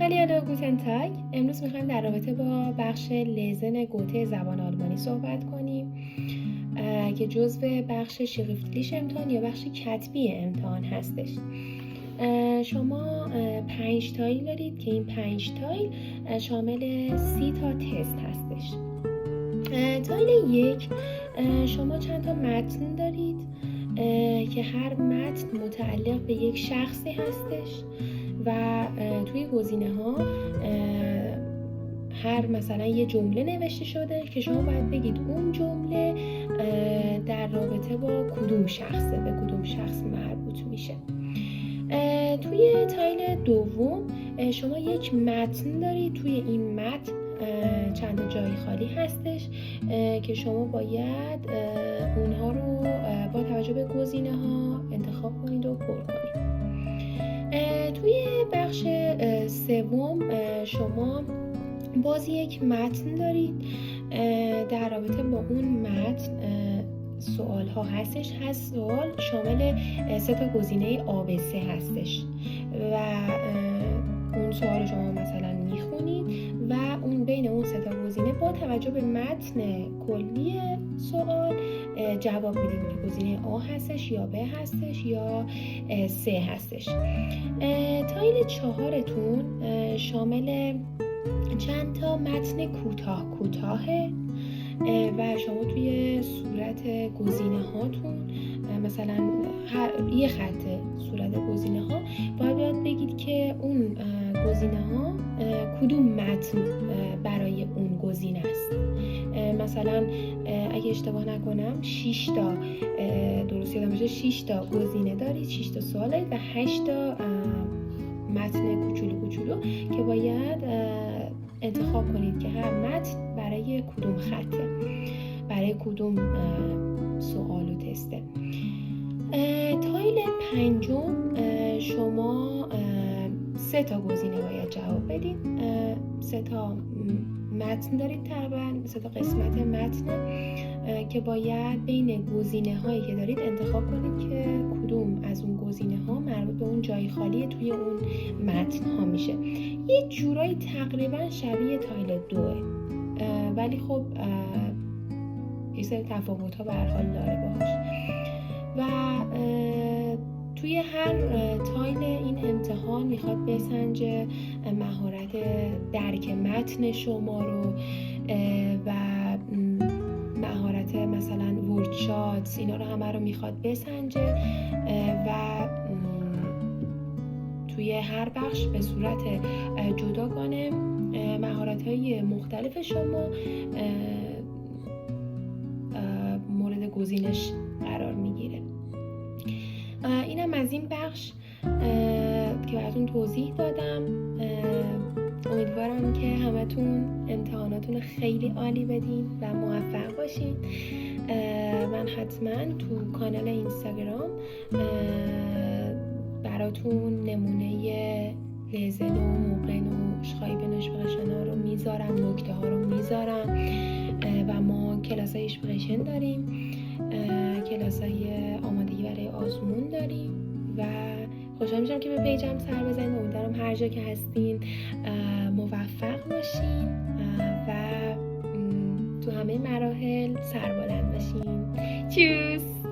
هالیالو گوتن تاگ. امروز میخوایم در رابطه با بخش لزن گوته زبان آلمانی صحبت کنیم که جزو بخش شریفتلیش امتحان یا بخش کتبی امتحان هستش. شما 5 تایل دارید که این 5 تایل شامل 30 تا تست هستش. تایل 1 شما چند تا متن دارید که هر متن متعلق به یک شخصی هستش و توی گزینه ها هر مثلا یه جمله نوشته شده که شما باید بگید اون جمله در رابطه با کدوم شخصه، به کدوم شخص مربوط میشه. توی تایل دوم شما یک متن دارید، توی این متن چند جای خالی هستش که شما باید اونها رو با توجه به گزینه ها انتخاب کنید و پر کنید. توی بخش سوم شما باز یک متن دارید، در رابطه با اون متن سوال ها هستش. هر سوال شامل 3 تا گزینه ABC هستش و اون سوال شما مثلا میخونید و اون بین اون 3 تا گزینه با توجه به متن کلی سوال جواب میدید که گزینه A هستش یا B هستش یا C هستش. تایل 4تون شامل چند تا متن کوتاهه و شما توی صورت گزینه هاتون مثلا یه خط صورت گزینه ها باید بگید که اون گزینه ها کدوم متن برای اون گزینه است. مثلا اگه اشتباه نکنم 6 تا درست یادم باشه 6 تا گزینه دارید، 6 تا سوال دارید و 8 تا متن کوچولو که باید انتخاب کنید که هر متن برای کدوم خطه، برای کدوم سوال و تسته. تایل 5 شما 3 تا گزینه باید جواب بدید، 3 تا متن دارید، تقریبا 3 تا قسمت متن که باید بین گزینه هایی که دارید انتخاب کنید که کدوم از اون گزینه ها مربوط به اون جای خالی توی اون متن ها میشه. یه جورایی تقریبا شبیه تایل 2 ولی خب یه سری تفاوت ها به هر حال داره باهاش و توی هر تایل این امتحان میخواد بسنجه مهارت درک متن شما رو و مهارت مثلا ورد شاتس، اینا رو همه رو میخواد بسنجه و توی هر بخش به صورت جداگانه مهارت‌های مختلف شما مورد گزینش قرار میگیره. اینم از این بخش که براتون توضیح دادم. امیدوارم که همتون امتحاناتون خیلی عالی بدین و موفق باشین. من حتما تو کانال اینستاگرام براتون نمونه لزن و موقن و شخایبن اشپریشن رو میذارم، نکته ها رو میذارم و ما کلاس های اشپریشن داریم، کلاس های آمادگی برای آزمون داریم و خوشحال میشم که به پیجم سر بزنید. امیدوارم هر جا که هستین موفق باشین و تو همه مراحل سربلند باشین. چوس!